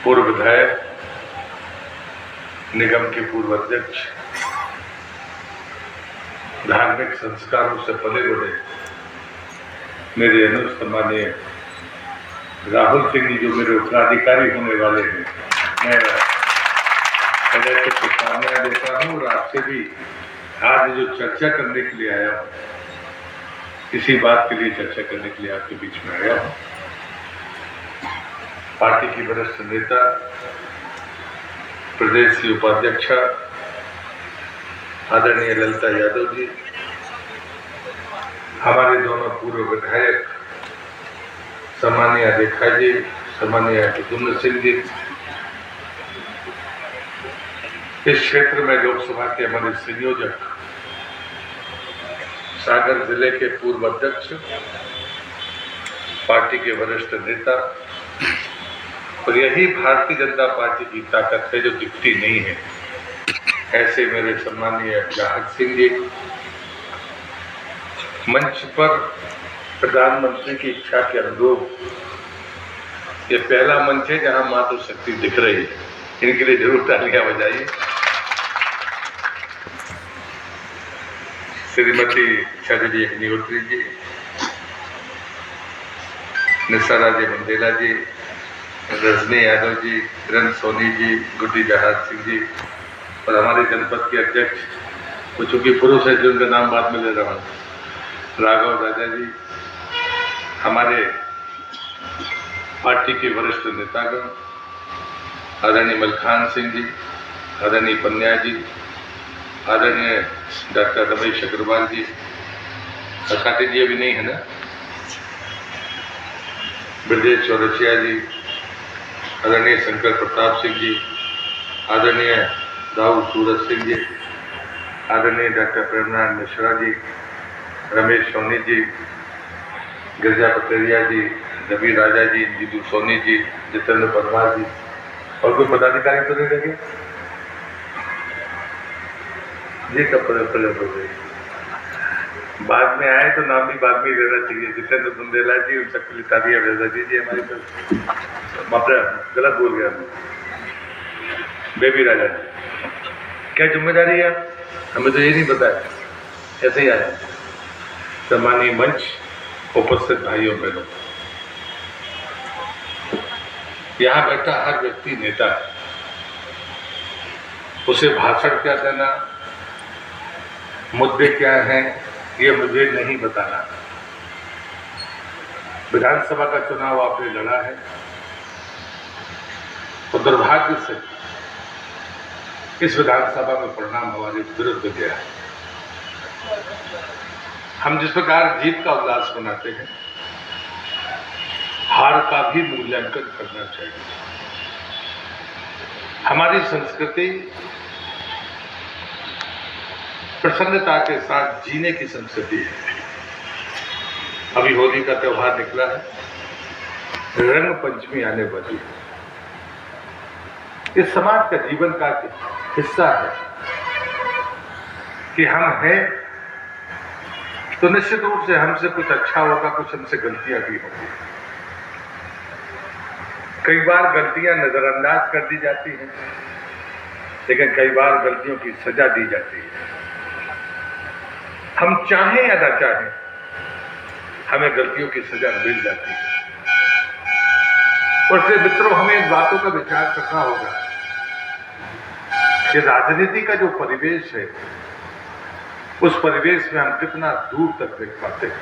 पूर्व विधायक, निगम के पूर्व अध्यक्ष, धार्मिक संस्कारों से पले बढ़े मेरे अनुसम्मानीय राहुल सिंह जी जो मेरे उत्तराधिकारी होने वाले हैं, मैं हृदय से शुभकामनाएं देता हूँ। और आपसे भी आज जो चर्चा करने के लिए आया हूँ, इसी बात के लिए चर्चा करने के लिए आपके बीच में आया हूँ। पार्टी की वरिष्ठ नेता, प्रदेश की उपाध्यक्ष आदरणीय ललिता यादव जी, हमारे दोनों पूर्व विधायक सम्मानीय रेखा जी, सम्मानीय कुतुंब सिंह जी, इस क्षेत्र में लोकसभा के हमारे संयोजक, सागर जिले के पूर्व अध्यक्ष, पार्टी के वरिष्ठ नेता, और यही भारतीय जनता पार्टी की ताकत है जो दिखती नहीं है, ऐसे मेरे सम्मानीय राहत सिंह जी, मंच पर प्रधानमंत्री की इच्छा के अनुरूप ये पहला मंच है जहां मातृ शक्ति दिख रही है, इनके लिए जरूर तालियां बजाइए। श्रीमती शैलजी अग्निहोत्री जी, निशा राजे मंडेला जी, रजनी यादव जी, किरण सोनी जी, गुड्डी जहाज सिंह जी, और हमारे जनपद के अध्यक्ष, वो चूंकि पुरुष है जिनका नाम बाद में ले रहा हूँ, राघव राजा जी, हमारे पार्टी के वरिष्ठ नेतागण, आदरणीय मलखान सिंह जी, आदरणीय पन्या जी, आदरणीय डॉक्टर रमेश अग्रवाल जी, अकाटे जी अभी नहीं है ना, ब्रजेश चौरसिया जी, आदरणीय शंकर प्रताप सिंह जी, आदरणीय राहुल सूरज सिंह जी, आदरणीय डॉक्टर प्रेमनारायण मिश्रा जी, रमेश सोनी जी, गिरिजा पटेरिया जी, रवि राजा जी, जीतू सोनी जी, जितेंद्र परमार जी, और कोई पदाधिकारी तो नहीं लगे जी? कब प्रयोग हो गई? बाद में आए तो नाम भी बाद में लेना चाहिए। जितेंद्र बुंदेला जी, उन सबके लिए तालियां भेजा दीजिए हमारी तरफ। गलत बोल गया मैं। बेबी राजा जी, क्या जिम्मेदारी है? हमें तो ये नहीं बताया, ऐसे ही आया। सम्मानीय मंच, उपस्थित भाइयों बहनों, यहाँ बैठा हर व्यक्ति नेता है, उसे भाषण क्या देना, मुद्दे क्या हैं, ये मुझे नहीं बताना। विधानसभा का चुनाव आपने लड़ा है, तो दुर्भाग्य से इस विधानसभा में परिणाम हमारे विरुद्ध गया है। हम जिस प्रकार जीत का उल्लास मनाते हैं, हार का भी मूल्यांकन करना चाहिए। हमारी संस्कृति प्रसन्नता के साथ जीने की संस्कृति है। अभी होली का त्योहार निकला है, रंग पंचमी आने वाली है। इस समाज का जीवन का हिस्सा है कि हम हैं तो निश्चित रूप से हमसे कुछ अच्छा होगा, कुछ हमसे गलतियां भी होंगी। कई बार गलतियां नजरअंदाज कर दी जाती हैं, लेकिन कई बार गलतियों की सजा दी जाती है। हम चाहें या ना चाहें, हमें गलतियों की सजा मिल जाती है। और इसलिए मित्रों, हमें इन बातों का विचार करना होगा कि राजनीति का जो परिवेश है, उस परिवेश में हम कितना दूर तक देख पाते हैं।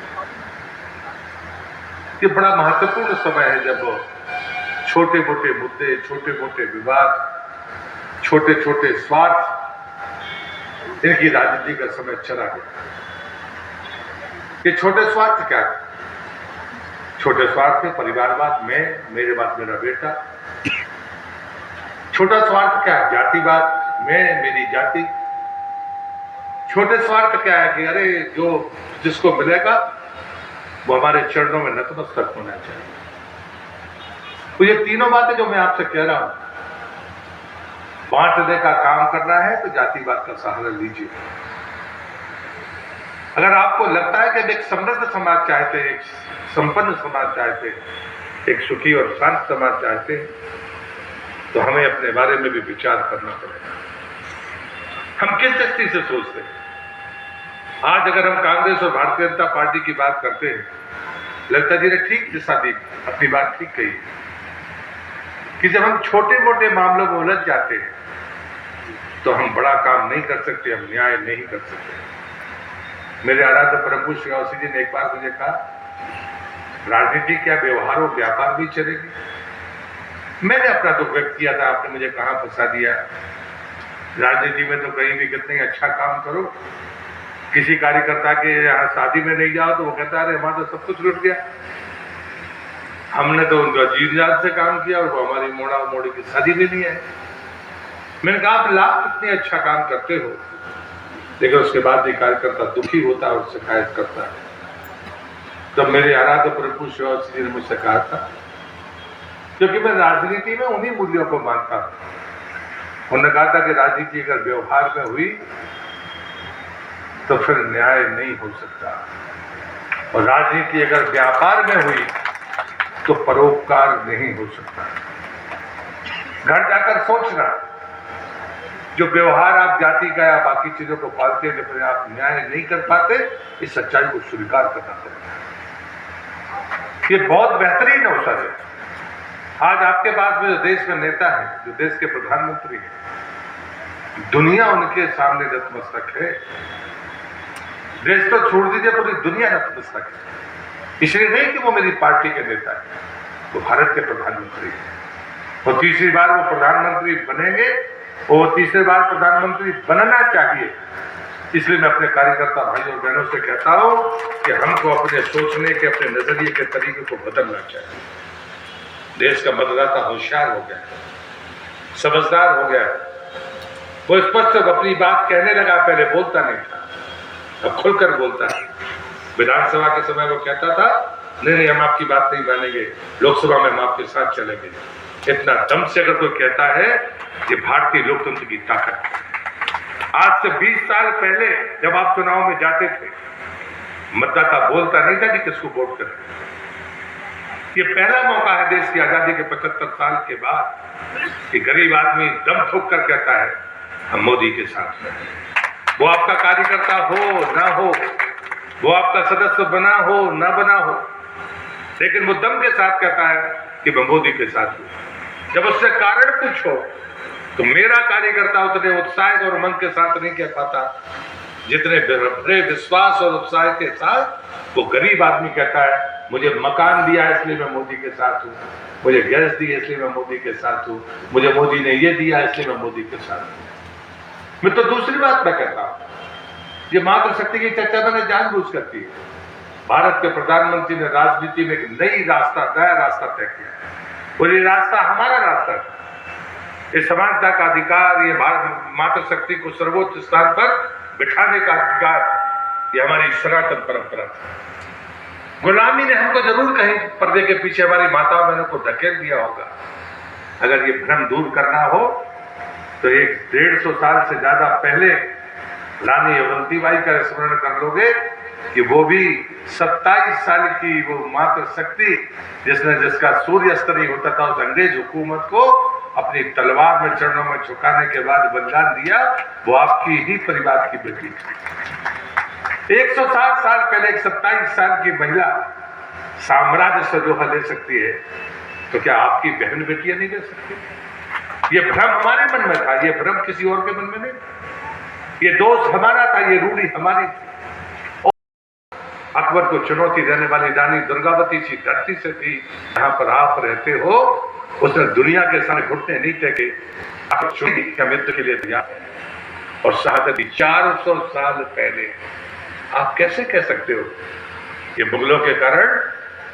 ये बड़ा महत्वपूर्ण समय है जब छोटे मोटे मुद्दे, छोटे मोटे विवाद, छोटे छोटे स्वार्थ, इनकी राजनीति का समय चला गया। ये छोटे स्वार्थ क्या है? छोटे स्वार्थ में परिवारवाद, मैं, मेरे बाद मेरा बेटा। छोटा स्वार्थ क्या है? जातिवाद, मैं, मेरी जाति। छोटे स्वार्थ क्या है कि अरे जो जिसको मिलेगा वो हमारे चरणों में नतमस्तक होना चाहिए। तो ये तीनों बातें जो मैं आपसे कह रहा हूं, बांटने का काम करना है तो जातिवाद का सहारा लीजिए। अगर आपको लगता है कि एक समृद्ध समाज चाहते हैं, एक संपन्न समाज चाहते हैं, एक सुखी और शांत समाज चाहते हैं, तो हमें अपने बारे में भी विचार करना पड़ेगा। हम किस दृष्टि से सोचते हैं? आज अगर हम कांग्रेस और भारतीय जनता पार्टी की बात करते हैं, ललिता जी ने ठीक दिशा दी, अपनी बात ठीक कही कि जब हम छोटे मोटे मामलों में उलझ जाते हैं तो हम बड़ा काम नहीं कर सकते, हम न्याय नहीं कर सकते। मेरे आराध्य परम पूज्य श्री अवस्थी जी ने एक बार मुझे कहा, राजनीति क्या व्यवहार और व्यापार भी चलेगी? मैंने अपना दुख व्यक्त किया था, आपने मुझे कहां फंसा दिया। राजनीति में तो कहीं भी कितने अच्छा काम करो, किसी कार्यकर्ता के यहाँ शादी में नहीं जाओ तो वो कहता है अरे हमारा तो सब कुछ लुट गया, हमने तो उनका जीत जात से काम किया और वो हमारी मोड़ा मोड़ी की शादी भी नहीं है। मैंने कहा आप लाभ कितने अच्छा काम करते हो, लेकिन उसके बाद भी कार्यकर्ता दुखी होता है और शिकायत करता है। तब मेरे आराध्य प्रभु श्री अवस्थी जी ने मुझसे कहा था, क्योंकि मैं राजनीति में उन्हीं मूल्यों को मानता हूं। उन्होंने कहा था कि राजनीति अगर व्यवहार में हुई तो फिर न्याय नहीं हो सकता, और राजनीति अगर व्यापार में हुई तो परोपकार नहीं हो सकता। घर जाकर सोचना, जो व्यवहार आप जाति का या बाकी चीजों को पालते हैं, जब आप न्याय नहीं कर पाते, इस सच्चाई को स्वीकार करना पड़ेगा। ये बहुत बेहतरीन अवसर है। आज आपके पास में जो देश में नेता है, जो देश के प्रधानमंत्री हैं, दुनिया उनके सामने नतमस्तक है। देश तो छोड़ दीजिए, पूरी दुनिया नतमस्तक है। इसलिए नहीं कि वो मेरी पार्टी के नेता है, वो भारत के प्रधानमंत्री हैं। और तीसरी बार वो प्रधानमंत्री बनेंगे, और तीसरी बार प्रधानमंत्री बनना चाहिए। इसलिए मैं अपने कार्यकर्ता भाइयों और बहनों से कहता हूं कि हमको अपने सोचने के, अपने नजरिए के तरीके को बदलना चाहिए। देश का मतदाता होशियार हो गया, समझदार हो गया, वो स्पष्ट अपनी बात कहने लगा। पहले बोलता नहीं था, अब खुलकर बोलता है। विधानसभा के समय वो कहता था नहीं हम आपकी बात नहीं मानेंगे, लोकसभा में हम आपके साथ चलेंगे। इतना दम से अगर कोई कहता है, ये भारतीय लोकतंत्र की ताकत है। आज से 20 साल पहले जब आप चुनाव में जाते थे, मतदाता बोलता नहीं था कि किसको वोट करें। ये पहला मौका है देश की आजादी के 75 साल के बाद कि गरीब आदमी दम ठोक कर कहता है हम मोदी के साथ हैं। वो आपका कार्यकर्ता हो ना हो, वो आपका सदस्य बना हो ना बना हो, लेकिन वो दम के साथ कहता है कि मैं मोदी के साथ हूं। जब उससे कारण पूछो तो मेरा कार्यकर्ता उतने उत्साह और मन के साथ नहीं कह पाता जितने बड़े विश्वास और उत्साह के साथ वो गरीब आदमी कहता है मुझे मकान दिया इसलिए मैं मोदी के साथ हूँ, मुझे गैस दी इसलिए मैं मोदी के साथ हूँ, मुझे मोदी ने ये दिया इसलिए मैं मोदी के साथ हूँ। मैं तो दूसरी बात मैं कहता हूँ, ये मातृशक्ति की चर्चा मैंने जानबूझ कर की। भारत के प्रधानमंत्री ने राजनीति में एक नया रास्ता तय किया, और ये रास्ता हमारा रास्ता है। ये समानता का अधिकार, ये भारत मातृशक्ति को सर्वोच्च स्थान पर बिठाने का अधिकार, ये हमारी सनातन परंपरा है। गुलामी ने हमको जरूर कहीं पर्दे के पीछे हमारी माताओं बहनों को धकेल दिया होगा। अगर ये भ्रम दूर करना हो तो एक 150 साल से ज्यादा पहले रानी अवंतीबाई का स्मरण कर लोगे कि वो भी 27 साल की वो मातृशक्ति जिसका सूर्य अस्त नहीं होता था, उस अंग्रेज हुकूमत को अपनी तलवार में चरणों में झुकाने के बाद बलिदान दिया, वो आपकी ही परिवार की बेटी थी। 160 साल पहले एक 27 साल की महिला साम्राज्य सजोहा ले सकती है, तो क्या आपकी बहन बेटियां नहीं ले सकती? ये भ्रम हमारे मन में था, ये भ्रम किसी और के मन में नहीं। ये दोष हमारा था, ये रूढ़ी हमारी थी। अकबर को चुनौती देने वाली रानी दुर्गावती सी धरती से थी, जहां पर आप रहते हो उसने दुनिया के सामने घुटने नहीं टेके, आप युद्ध के लिए तैयार है। और शहादत 400 साल पहले आप कैसे कह सकते हो कि मुगलों के कारण,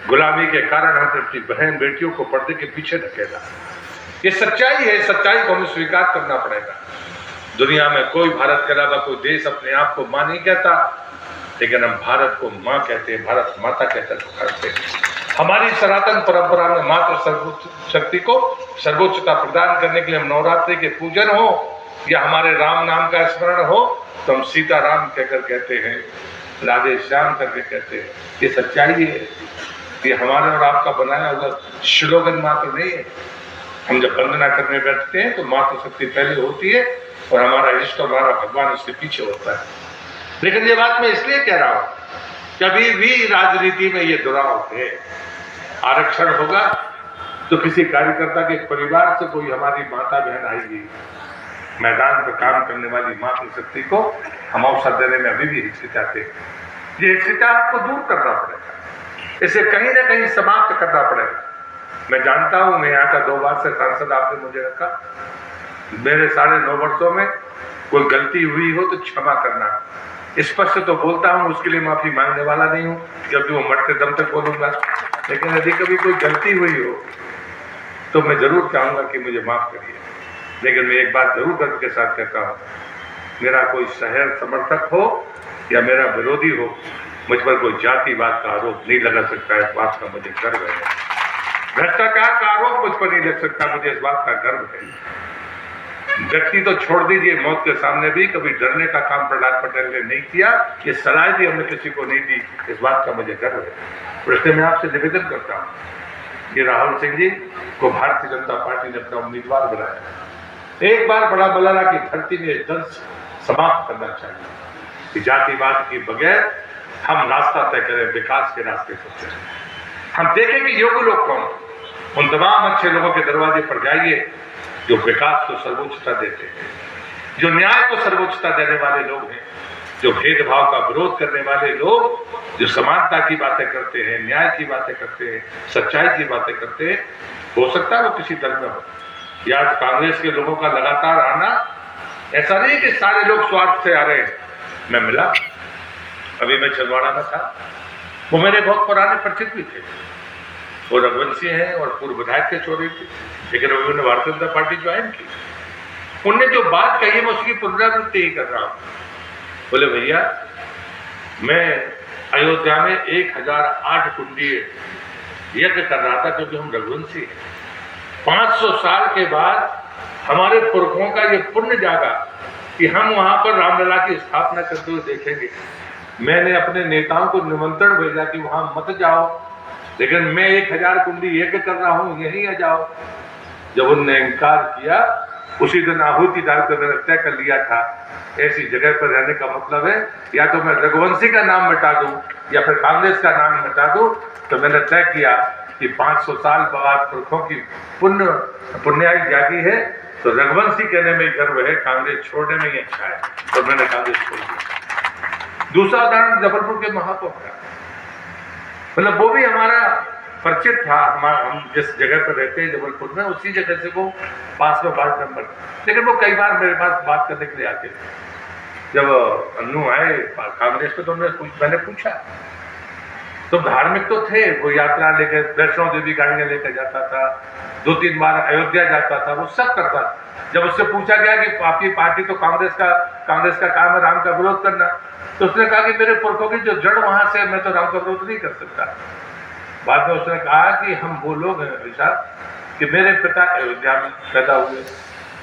गुलामी के कारण हमने अपनी बहन बेटियों को पर्दे के पीछे धकेला? ये सच्चाई है, सच्चाई को हमें स्वीकार करना पड़ेगा। दुनिया में कोई भारत के अलावा कोई देश अपने आप को मां नहीं कहता, लेकिन हम भारत को मां कहते हैं, भारत माता कहकर पुकारते हैं। हमारी सनातन परंपरा में मात्र शक्ति को सर्वोच्चता प्रदान करने के लिए हम नवरात्रि के पूजन हो या हमारे राम नाम का स्मरण हो तो हम सीता राम कहकर कहते हैं, राधे श्याम करके कहते हैं। ये सच्चाई है, ये हमारे और आपका बनाया हुआ स्लोगन मात्र नहीं है। हम जब वंदना करने बैठते हैं तो मातृशक्ति पहले होती है और हमारा इष्ट, हमारा भगवान उसके पीछे होता है। लेकिन ये बात मैं इसलिए कह रहा हूं, कभी भी राजनीति में ये दुराव है। आरक्षण होगा तो किसी कार्यकर्ता के परिवार से कोई हमारी माता बहन आएगी, मैदान पर काम करने वाली मातृशक्ति को हम अवसर देने में अभी भी हिचकिचाते हैं। ये हिचकिचाहट को दूर करना पड़ेगा, इसे कहीं ना कहीं समाप्त करना पड़ेगा। मैं जानता हूं, मैं यहाँ का 2 बार से सांसद आपने मुझे रखा, मेरे 9.5 वर्षों में कोई गलती हुई हो तो क्षमा करना। स्पष्ट तो बोलता हूं, उसके लिए माफी मांगने वाला नहीं हूं, क्योंकि वो मरते दम तक बोलूंगा। लेकिन यदि कभी कोई गलती हुई हो तो मैं जरूर चाहूंगा कि मुझे माफ करिए। लेकिन मैं एक बात जरूर गर्व के साथ कहता हूं, मेरा कोई शहर समर्थक हो या मेरा विरोधी हो, मुझ पर कोई जातिवाद का आरोप नहीं लगा सकता। इस बात का मुझे गर्व है। भ्रष्टाचार का आरोप मुझ पर नहीं लग सकता, मुझे इस बात का गर्व है। व्यक्ति तो छोड़ दीजिए, मौत के सामने भी कभी डरने का काम प्रहलाद पटेल ने नहीं किया, ये सलाह भी हमने किसी को नहीं दी, इस बात का मुझे गर्व है। और इसलिए मैं आपसे निवेदन करता हूँ कि राहुल सिंह जी को भारतीय जनता पार्टी ने अपना उम्मीदवार बनाया। एक बार बड़ा बलाला की धरती में दंश समाप्त करना चाहिए कि जातिवाद के बगैर हम रास्ता तय करें, विकास के रास्ते पर चलें। हम देखें कि योग्य लोग कौन, उन तमाम अच्छे लोगों के दरवाजे पर जाइए जो विकास को सर्वोच्चता देते हैं, जो न्याय को सर्वोच्चता देने वाले लोग हैं, जो भेदभाव का विरोध करने वाले लोग, जो समानता की बातें करते हैं, न्याय की बातें करते हैं, सच्चाई की बातें करते हैं। हो सकता है वो किसी दल में हो, या कांग्रेस के लोगों का लगातार आना, ऐसा नहीं कि सारे लोग स्वार्थ से आ रहे हैं। मैं मिला, अभी मैं छिंदवाड़ा में था, वो मेरे बहुत पुराने परिचित भी थे, वो रघुवंशी हैं और पूर्व विधायक के चोरी थे, लेकिन उन्होंने भारतीय जनता पार्टी ज्वाइन की। उनने जो बात कही मैं उसकी पुनरावृत्ति ही कर रहा हूं। बोले भैया, मैं अयोध्या में 1008 कुंडीय यज्ञ कर रहा था क्योंकि हम रघुवंशी हैं। 500 साल के बाद हमारे पुरखों का ये पुण्य जागा कि हम वहां पर रामलला की स्थापना करते हुए देखेंगे। मैंने अपने नेताओं को निमंत्रण भेजा कि वहां मत जाओ, लेकिन मैं 1000 कुंडी यज्ञ कर रहा हूं, यहीं आ जाओ। जब उनने इनकार किया, उसी दिन आहुति डालकर मैंने तय कर लिया था, ऐसी जगह पर रहने का मतलब है या तो मैं रघुवंशी का नाम मिटा दूं या फिर कांग्रेस का नाम मिटा दूं। तो मैंने तय किया कि 500 साल बाद पुरखों की पुण्याई जागी है, तो रघुवंशी कहने में गर्व है, कांग्रेस छोड़ने में ही अच्छा है, तो मैंने कांग्रेस छोड़ दिया। दूसरा उदाहरण जबलपुर के महापौर का, मतलब वो भी हमारा परिचित था। हम जिस जगह पर रहते हैं जबलपुर में, उसी जगह से वो पास में वार्ड नंबर, लेकिन वो कई बार मेरे पास बात करने के लिए आते थे। जब अन्नू आए कांग्रेस पे तो मैंने पूछा, तो धार्मिक तो थे, वो यात्रा लेकर वैष्णो देवी गाड़ियां लेकर जाता था, 2-3 बार अयोध्या जाता था, वो सब करता था। जब उससे पूछा गया कि आपकी पार्टी तो कांग्रेस का काम है राम का विरोध करना, तो उसने कहा कि मेरे पुरखों की जो जड़ वहां से, मैं तो राम का विरोध नहीं कर सकता। बाद में उसने कहा कि हम वो लोग हैं भाई साहब कि मेरे पिता अयोध्या में पैदा हुए,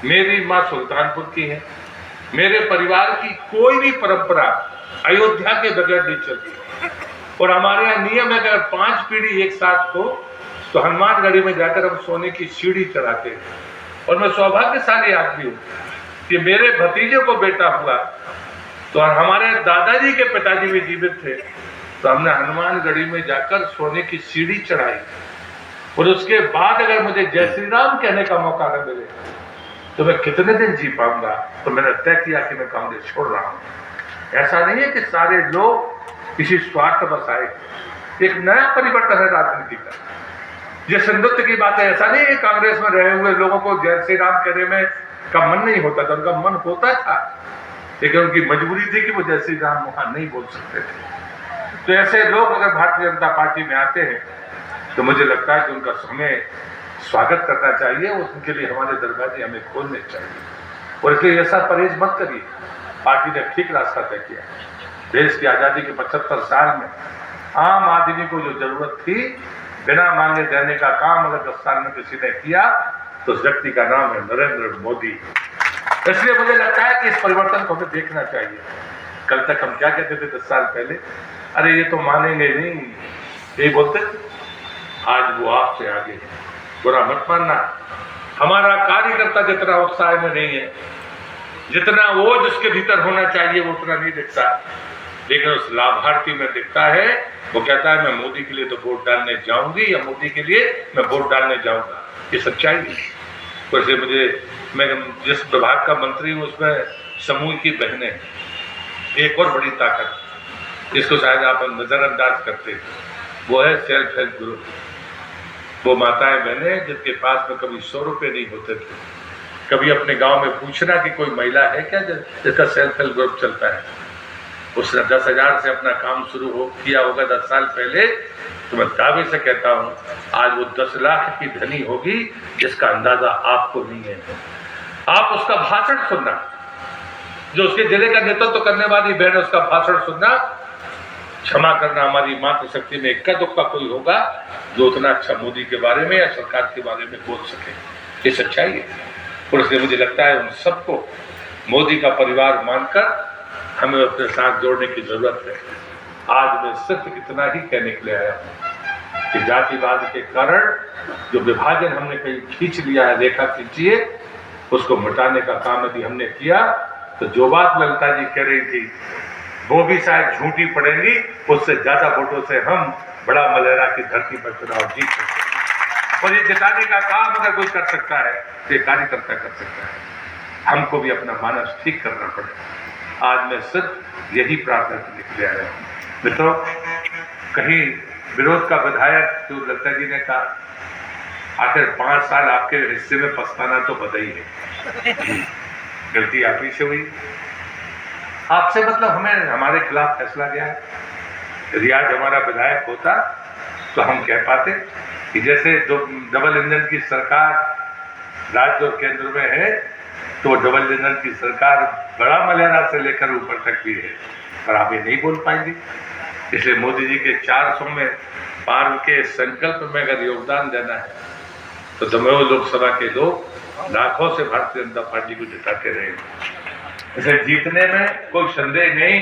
मेरी माँ सुल्तानपुर की है, मेरे परिवार की कोई भी परंपरा अयोध्या के बगैर नहीं चलती, और हमारे यहाँ नियम है अगर 5 पीढ़ी एक साथ हो तो हनुमानगढ़ी में जाकर हम सोने की सीढ़ी चढ़ाते हैं। और मैं सौभाग्यशाली आदमी हूँ कि मेरे भतीजे को बेटा हुआ, तो हमारे दादाजी के पिताजी भी जीवित थे, तो हमने हनुमानगढ़ी में जाकर सोने की सीढ़ी चढ़ाई। और उसके बाद अगर मुझे जय श्री राम कहने का मौका न मिले तो मैं कितने दिन जी पाऊंगा। तो मैंने तय किया कि मैं कांग्रेस छोड़ रहा हूं। ऐसा नहीं है कि सारे लोग किसी स्वार्थ बस आए, एक नया परिवर्तन है राजनीति का। ये सिंधुत्व की बात है, ऐसा नहीं है कांग्रेस में रहे हुए लोगों को जय श्री राम कहने में का मन नहीं होता था, उनका मन होता था, लेकिन उनकी मजबूरी थी कि वो जय श्री राम वहां नहीं बोल सकते थे। तो ऐसे लोग अगर भारतीय जनता पार्टी में आते हैं तो मुझे लगता है कि उनका हमें स्वागत करना चाहिए, उनके लिए हमारे दरवाजे हमें खोलने चाहिए। और इसलिए ऐसा परहेज मत करिए, पार्टी ने ठीक रास्ता तय किया। देश की आज़ादी के 75 साल में आम आदमी को जो जरूरत थी बिना मांगे देने का काम अगर 10 साल में किसी ने किया तो उस व्यक्ति का नाम है नरेंद्र मोदी। इसलिए मुझे लगता है कि इस परिवर्तन को हमें देखना चाहिए। कल तक हम क्या कहते थे 10 साल पहले, अरे ये तो मानेंगे नहीं, यही बोलते थे। आज वो आपसे आगे, बुरा मत मानना, हमारा कार्यकर्ता जितना उत्साह में नहीं है, जितना वो जिसके भीतर होना चाहिए वो उतना नहीं दिखता, लेकिन उस लाभार्थी में दिखता है। वो कहता है मैं मोदी के लिए तो वोट डालने जाऊंगी या मोदी के लिए मैं वोट डालने जाऊंगा। ये सच्चाई है। वैसे मैं जिस विभाग का मंत्री हूँ उसमें समूह की बहनें, एक और बड़ी ताकत जिसको शायद आप नजरअंदाज करते हैं, वो है सेल्फ हेल्प ग्रुप। वो माताएं बहनें जिनके पास में कभी 100 रुपये नहीं होते थे, कभी अपने गांव में पूछना कि कोई महिला है क्या जिसका सेल्फ हेल्प ग्रुप चलता है। उसने 10,000 से अपना काम शुरू किया होगा 10 साल पहले, तो मैं दावे से कहता हूँ आज वो 10 लाख की धनी होगी जिसका अंदाजा आपको नहीं है। आप उसका भाषण सुनना, जो उसके जिले का नेतृत्व करने वाली बहन है उसका भाषण सुनना। क्षमा करना, हमारी मातृशक्ति में इक्का दुक्का कोई होगा जो उतना अच्छा मोदी के बारे में या सरकार के बारे में बोल सके। ये सच्चाई है। और इसलिए मुझे लगता है उन सबको मोदी का परिवार मानकर हमें अपने साथ जोड़ने की जरूरत है। आज मैं सिर्फ इतना ही कहने के लिए आया हूँ कि जातिवाद के कारण जो विभाजन हमने कहीं खींच लिया है, रेखा खींची है, उसको मिटाने का काम यदि हमने किया तो जो बात ललिता जी कह रही थी वो भी शायद झूठी पड़ेगी, उससे ज्यादा वोटों से हम बड़ा मलेरा की धरती पर चुनाव जीत सकते हैं। और ये जिताने का काम अगर कोई कर सकता है तो ये कार्यकर्ता कर सकता है। हमको भी अपना मानस ठीक करना पड़ेगा। आज मैं सिर्फ यही प्रार्थना करने के लिए आया हूँ। मित्रों, कहीं विरोध का विधायक जो ललिता जी ने कहा, आखिर 5 साल आपके हिस्से में पछताना तो बधाई है, गलती आप ही से हुई। आपसे मतलब हमें हमारे खिलाफ फैसला गया है। यदि आज हमारा विधायक होता तो हम कह पाते कि जैसे डबल इंजन की सरकार राज्य और केंद्र में है, तो डबल इंजन की सरकार बड़ा मलेरा से लेकर ऊपर तक भी है, पर आप ये नहीं बोल पाएंगे। इसलिए मोदी जी के 400 में पार के संकल्प में अगर योगदान देना है तो दमोह लोकसभा के लोग लाखों से भारतीय जनता पार्टी को जिताते रहे। इसे जीतने में कोई संदेह नहीं,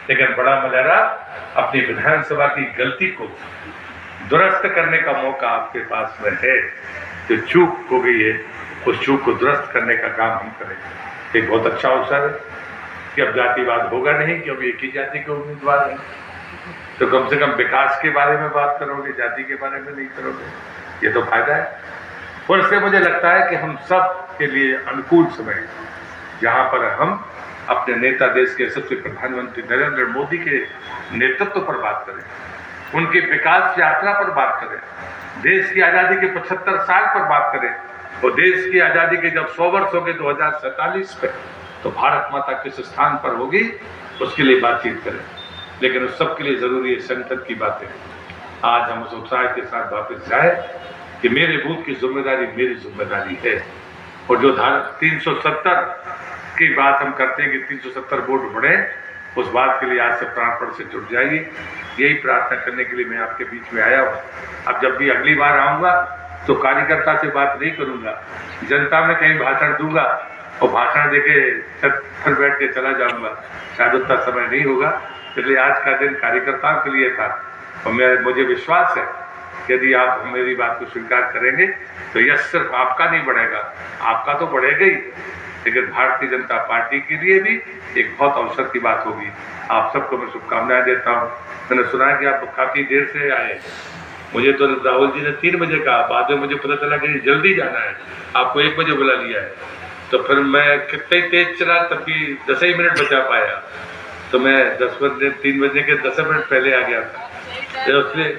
लेकिन बड़ा मलेरा अपनी विधानसभा की गलती को दुरुस्त करने का मौका आपके पास में है। जो चूक हो गई है उस चूक को दुरुस्त करने का काम हम करेंगे। एक बहुत अच्छा अवसर है कि अब जातिवाद होगा नहीं, क्योंकि एक ही जाति के उम्मीदवार हैं, तो कम से कम विकास के बारे में बात करोगे, जाति के बारे में नहीं करोगे। ये तो फायदा है। और इससे मुझे लगता है कि हम सब के लिए अनुकूल समय, जहाँ पर हम अपने नेता देश के यशस्वी प्रधानमंत्री नरेंद्र मोदी के नेतृत्व पर बात करें, उनकी विकास यात्रा पर बात करें, देश की आज़ादी के 75 साल पर बात करें, और देश की आज़ादी के जब 100 वर्ष हो गए 2047 पे, तो भारत माता किस स्थान पर होगी उसके लिए बातचीत करें। लेकिन उस सब के लिए जरूरी है संकट की बातें। आज हम उस उत्साह के साथ वापस जाए कि मेरे बूथ की जिम्मेदारी मेरी जिम्मेदारी है। और जो धारा 370 की बात हम करते हैं कि 370 वोट बढ़े, उस बात के लिए आज से प्राणपण से जुट जाइए। यही प्रार्थना करने के लिए मैं आपके बीच में आया हूँ। अब जब भी अगली बार आऊँगा तो कार्यकर्ता से बात नहीं करूँगा, जनता में कहीं भाषण दूंगा और भाषण देके छत पर बैठ के चला जाऊँगा, शायद उतना समय नहीं होगा। इसलिए आज का दिन कार्यकर्ताओं के लिए था, और मुझे विश्वास है कि यदि आप मेरी बात को स्वीकार करेंगे तो यह सिर्फ आपका नहीं बढ़ेगा, आपका तो बढ़ेगा ही, लेकिन भारतीय जनता पार्टी के लिए भी एक बहुत अवसर की बात होगी। आप सबको मैं शुभकामनाएं देता हूँ। मैंने सुना है कि आप काफ़ी देर से आए, मुझे तो राहुल जी ने 3 बजे कहा, बाद में मुझे पता चला कि जल्दी जाना है, आपको 1 बजे बुला लिया है। तो फिर मैं कितने तेज चला तब भी 10 ही मिनट बचा पाया, तो मैं 3 बजे के 10 मिनट पहले आ गया था। इसलिए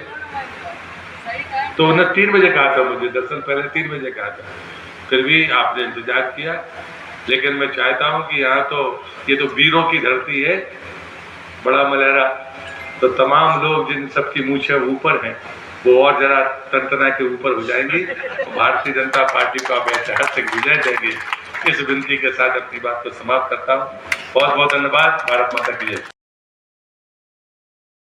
तो उन्हें 3 बजे कहा था, मुझे दरअसल पहले 3 बजे कहा था, फिर भी आपने इंतजार किया। लेकिन मैं चाहता हूं कि यहाँ तो ये तो वीरों की धरती है, बड़ा मलेरा, तो तमाम लोग जिन सबकी मूछें ऊपर हैं वो और जरा तनतना के ऊपर हो जाएंगी, भारतीय जनता पार्टी को आप ऐतिहासिक विजय देंगे। इस विनती के साथ अपनी बात को समाप्त करता हूँ। बहुत बहुत धन्यवाद। भारत माता की जय।